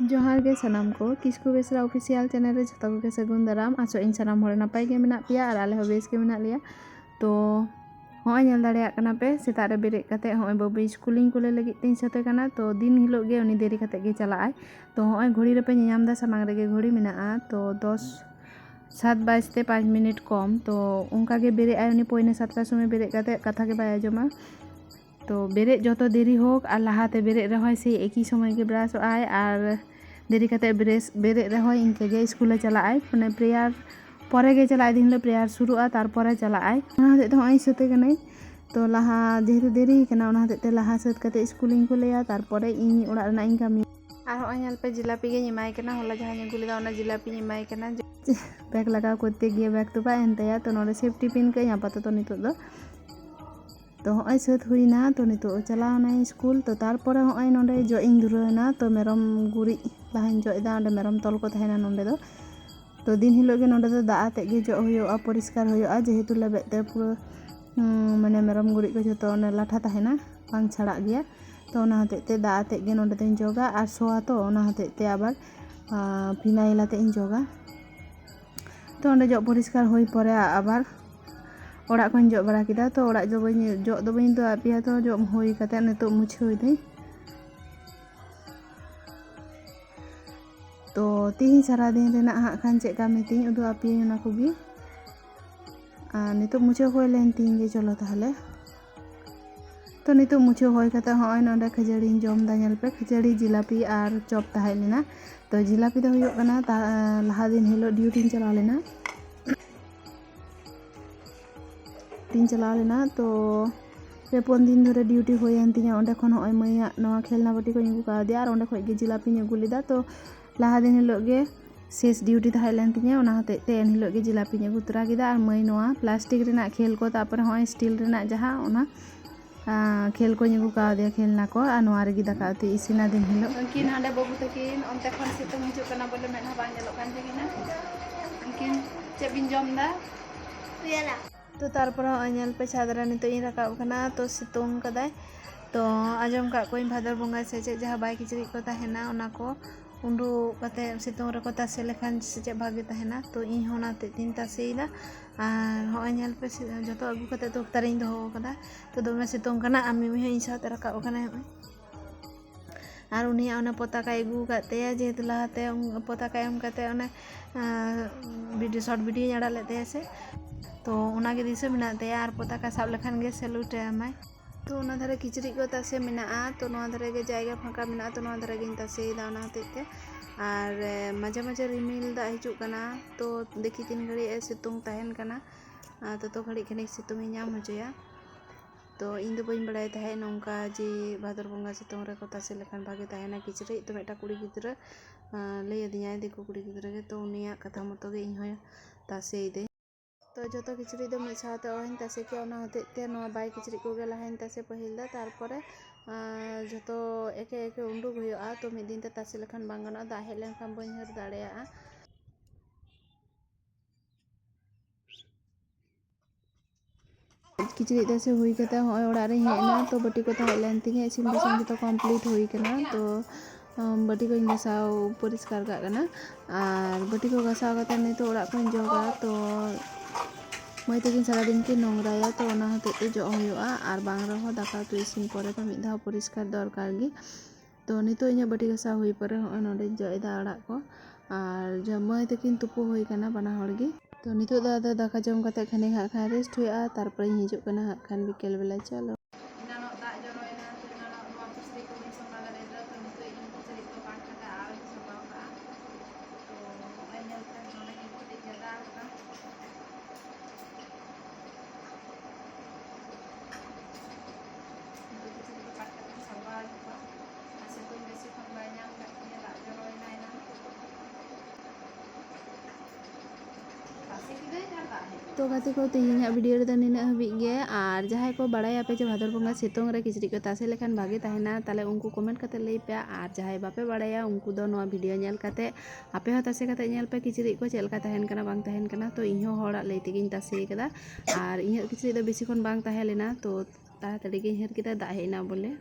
जोहार गे सनाम को Kisku Besra official channel रे जतो को सगुन दाराम आसो इन सनाम हर नापाय गे मेना पिया और आले हो बेस गे मेना लिया तो होय नेल दाड़े कना पे सेता रे बेरे कते होय बाबू स्कूलिंग कुले लगी तीन सते कना तो दिन हिलो गे उनी देरी कते गे चला आय तो होय घड़ी रे पे नियाम दा सामांग रे गे घड़ी मेना आ तो 7 बजते 5 मिनट कम तो उनका गे बेरे आय उनी पोइने 7टा समय बेरे कते कथा के बाय आजमा तो बेरे जो देरी होक और लहाते बेरे रहे से एक ही समय के ब्राश आय और देरी कते बेरे रहे इनके गे स्कूल चलाए मैंने प्रेयार परे गे चलाए दिन प्रेयार शुरुआ तारपरे चलाए हते तो हई सते कने तो लहा जेहेतु देरी कना हते लहा सत कते स्कूलिंग को लिया तारपरे इन ओड़ा रना इन कमी और होय नेल पे जिलापी गे इमाय कना होला जहां गुलिदा ओना जिलापी इमाय कना बैग लगा करते गे बैग तो बा एनतया तो नोडे सेफ्टी पिन के आपातत नितो दो तो होय सत हुईना तो नितो चलावना स्कूल तो तारपरे होय नोडे जो इन दुरना तो मेरम गुरी लाहान जो इदा ओंडे मेरम तल को तहेना नोडे दो तो दिन हिलो गे नोडे दो दा आते गे जो होयोआ परिष्कार होयोआ जेहेतु लेबेते पुरो माने मेरम गुरी को जतो ओने लाठा तहेना बांग छाड़ा गया तो ओना हतेते दा आते गे नोडे दों जोगा और सोआ तो ओना हतेते आबार फिनाइल आते इन जोगा तो ओंडे जो परिष्कार होई परे आबार ओड़ा को जो बड़ा किदा तो ओड़ा जो बई तो आपिया तो जो होई कते नितो मुछे होई दई तो तीन सारा दिन रेना हाँ खान चेक का मीटिंग उदू आपिया ना कोगी नितो मुछे होई लेन तीन गे चलो ताहले तो नितो मुछे होई कते होय नोडे खजड़ी जम दा नेल पे खजड़ी जिलापी और चॉप ताहे लेना तो जिलापी दो हुयो कना लहा दिन हिलो ड्यूटी चला लेना चला लेना तो पेपन दिन धरे ड्यूटी होयन तिया ओंडे खन होय मैया नवा खेलना बाटी को इगु का दिया और ओंडे खय गे जिलापी अगु लेदा तो लहा दिन हिलो गे शेष ड्यूटी ताहेलेन तिया ओना हते ते एन हिलो गे जिलापी अगु तरा किदा और मै नवा प्लास्टिक रेना खेल को तापर होय स्टील रेना जहा ओना खेल को अगु का दिया खेलना को और नवा रे गे दाका उती इसिना दिन हिलो किन हांडे बाबू तकिन ओंते खन सितुंग हिजु कना बोले मेना बा नेलो कान जगिना किन चे बिन जम दा याला तो तारपर नेल पे छादरा नितो इन रकाब कना तो सितुंग कदाय तो आजम का कोई भादर बंगा से चे जहाँ बाय किचरी को ताहेना ओना को उंडू कते सितुंग रे को तासे लेखान से भागे ताहेना तो इन होना ते तीन तासेइदा और होय नेल पे जतो अगु कते तो तारिन दो कदा तो दोमे सितुंग कना आमी मी इन साथ रकाब कना और उनिया ओना पताका अगु काते जेहेतु लाहाते पताका एम काते ओना वीडियो शॉर्ट वीडियो आड़ा लेते से तो उनागे दिसे मेना तया और पताका साब लेखान गे सैल्यूट आमाय तो उना धारे किचरी को तासे मेना तो नोआ धारे गे जायगा फाका मेना तो नोआ धारे गे तासे दा ओना हतेते और माजे माजे रिमिल दा हिजुग कना तो देखी तीन घड़ी सितुंग ताहेन कना तो घड़ी खनिक सितुंग नाम होजया तो इन दो बइन बड़ाय ताहे नोंका जे भादर बंगा सितुंग रे को तासे लेखान भागे ताहेना किचरी तो मेटा कुड़ी गिद्रा लई दिया देखो कुड़ी गिद्रा गे तो उनिया कथा मतो गे इन होय तासे दे तो जो किचरी दो मिद साथे ओहिन तासे के ओना हतेते नोआ बाय किचरी को गे लाहेन तासे पहिल दा तारपरे जो एके एके उंडुक हुयोआ तो मिद दिन ते तासे लेखान बांग गनोआ दा हेज लेनखान बइन हर दाड़ेया किचरी तासे हुई कते होय ओड़ा रे हेना तो बटी को ताहे लेन तिगे इसिन बासन जो कंप्लीट हुई कना तो बटी को गसाव परिष्कार का कना और बटी को गसाव कते नितो ओड़ा को जोगा तो मैं तकिन सारा दिन की नोंगराया तो ओना हतेते जो होयोआ और बांग रहो दाका उतु इसिन परे तो मिद धाव परिष्कार दरकार गे तो नितो इᱧ बटी गसा हुई परे होय नोडे जो इदा अड़ा को और जो मैं तकिन तुपु हुई कना बना हड़ गे तो नितो दा दाका जम कते खने हा खा रेस्ट हुआ तारपर हिजुग कना हा खान बिकेल बेला चलो तो गाते को तेहना वीडियो रे निना हबी गे और जहां को बड़ाया पे जे भादर बंगा सितुंग रे किचरी को तासे लेखान भागे ताहेना ताले उनको कमेंट कते लई पे और जहां बापे बड़ाया उनको दो नोआ वीडियो नेल कते आपे हो तासे कते नेल पे किचरी को चेलका ताहेन कना बांग ताहेन कना तो इहो होड़ा लई तेगिन तासे कदा और इहो किचरी दो बेसी खन बांग ताहे लेना तो ताड़ाताड़ी गे हर किदा दा हेना बोले